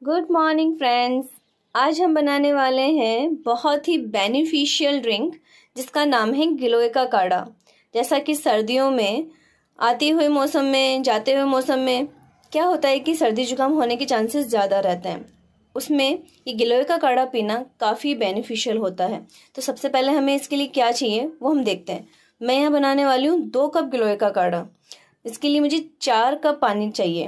Good morning friends. आज हम बनाने वाले हैं बहुत ही बेनिफिशियल ड्रिंक जिसका नाम है गिलोय का काढ़ा। जैसा कि सर्दियों में आते हुए मौसम में जाते हुए मौसम में क्या होता है कि सर्दी जुकाम होने के चांसेस ज़्यादा रहते हैं, उसमें ये गिलोय का काढ़ा पीना काफ़ी बेनिफिशियल होता है। तो सबसे पहले हमें इसके लिए क्या चाहिए वो हम देखते हैं। मैं यहाँ बनाने वाली हूँ 2 कप गिलोय का काढ़ा। इसके लिए मुझे 4 कप पानी चाहिए,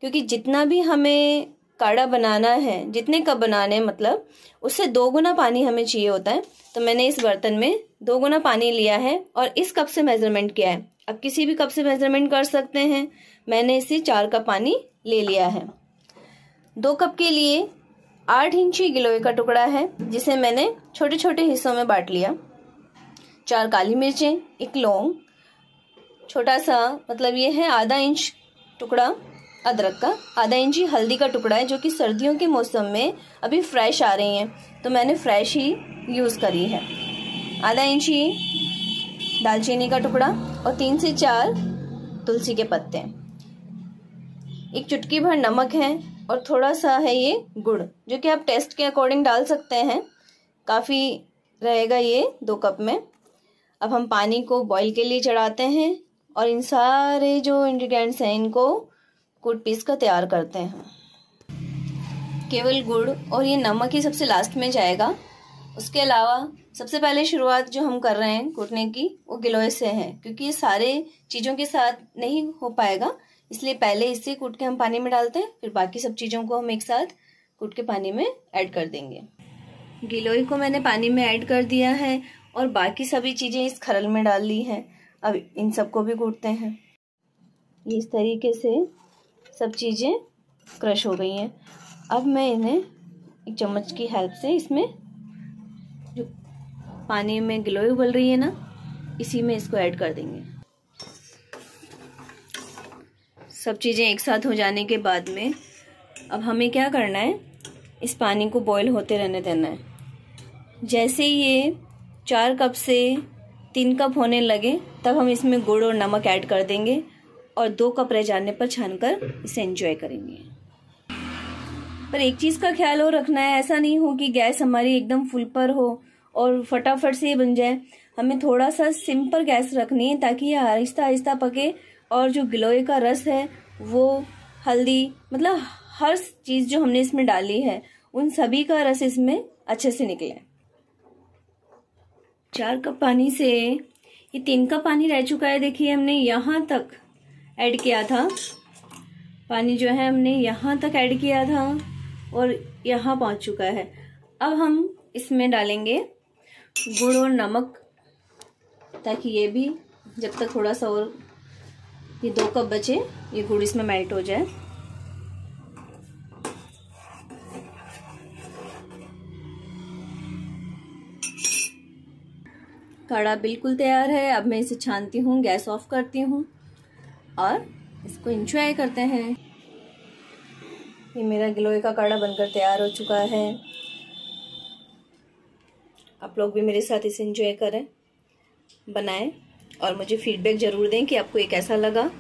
क्योंकि जितना भी हमें काढ़ा बनाना है, जितने कप बनाने मतलब उससे 2 गुना पानी हमें चाहिए होता है। तो मैंने इस बर्तन में 2 गुना पानी लिया है और इस कप से मेजरमेंट किया है। अब किसी भी कप से मेजरमेंट कर सकते हैं। मैंने इसे 4 कप पानी ले लिया है। 2 कप के लिए 8 इंची गिलोय का टुकड़ा है, जिसे मैंने छोटे छोटे हिस्सों में बांट लिया। 4 काली मिर्चें, 1 लौंग, छोटा सा मतलब ये है आधा इंच टुकड़ा अदरक का, आधा इंची हल्दी का टुकड़ा है, जो कि सर्दियों के मौसम में अभी फ्रेश आ रही हैं तो मैंने फ्रेश ही यूज़ करी है। आधा इंची दालचीनी का टुकड़ा और 3 से 4 तुलसी के पत्ते, 1 चुटकी भर नमक है और थोड़ा सा है ये गुड़, जो कि आप टेस्ट के अकॉर्डिंग डाल सकते हैं। काफ़ी रहेगा ये 2 कप में। अब हम पानी को बॉईल के लिए चढ़ाते हैं और इन सारे जो इंग्रेडिएंट्स हैं इनको कूट पीस कर तैयार करते हैं। केवल गुड़ और ये नमक ही सबसे लास्ट में जाएगा। उसके अलावा सबसे पहले शुरुआत जो हम कर रहे हैं कूटने की वो गिलोय से है, क्योंकि ये सारे चीज़ों के साथ नहीं हो पाएगा, इसलिए पहले इसे कूट के हम पानी में डालते हैं, फिर बाकी सब चीज़ों को हम एक साथ कूट के पानी में ऐड कर देंगे। गिलोय को मैंने पानी में ऐड कर दिया है और बाकी सभी चीज़ें इस खरल में डाल ली हैं। अब इन सबको भी कूटते हैं। इस तरीके से सब चीज़ें क्रश हो गई हैं। अब मैं इन्हें एक चम्मच की हेल्प से इसमें जो पानी में गिलोय उबल रही है ना, इसी में इसको ऐड कर देंगे। सब चीज़ें एक साथ हो जाने के बाद में अब हमें क्या करना है, इस पानी को बॉईल होते रहने देना है। जैसे ये 4 कप से 3 कप होने लगे तब हम इसमें गुड़ और नमक ऐड कर देंगे और 2 कप रह जाने पर छानकर इसे एंजॉय करेंगे। पर एक चीज़ का ख्याल और रखना है, ऐसा नहीं हो कि गैस हमारी एकदम फुल पर हो और फटाफट से बन जाए। हमें थोड़ा सा सिम पर गैस रखनी है ताकि ये आहिस्ता आहिस्ता पके और जो गिलोय का रस है वो हल्दी मतलब हर चीज़ जो हमने इसमें डाली है उन सभी का रस इसमें अच्छे से निकले। 4 कप पानी से ये 3 कप पानी रह चुका है। देखिए हमने यहाँ तक ऐड किया था पानी, जो है हमने यहाँ तक ऐड किया था और यहाँ पहुँच चुका है। अब हम इसमें डालेंगे गुड़ और नमक, ताकि ये भी जब तक थोड़ा सा और ये 2 कप बचे ये गुड़ इसमें मेल्ट हो जाए। काढ़ा बिल्कुल तैयार है। अब मैं इसे छानती हूँ, गैस ऑफ करती हूँ और इसको एंजॉय करते हैं। ये मेरा गिलोय का काढ़ा बनकर तैयार हो चुका है। आप लोग भी मेरे साथ इसे एंजॉय करें, बनाएं और मुझे फीडबैक ज़रूर दें कि आपको ये कैसा लगा।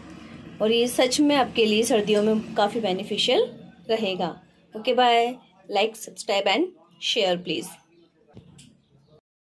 और ये सच में आपके लिए सर्दियों में काफ़ी बेनिफिशियल रहेगा। Okay bye. Like, subscribe and share please.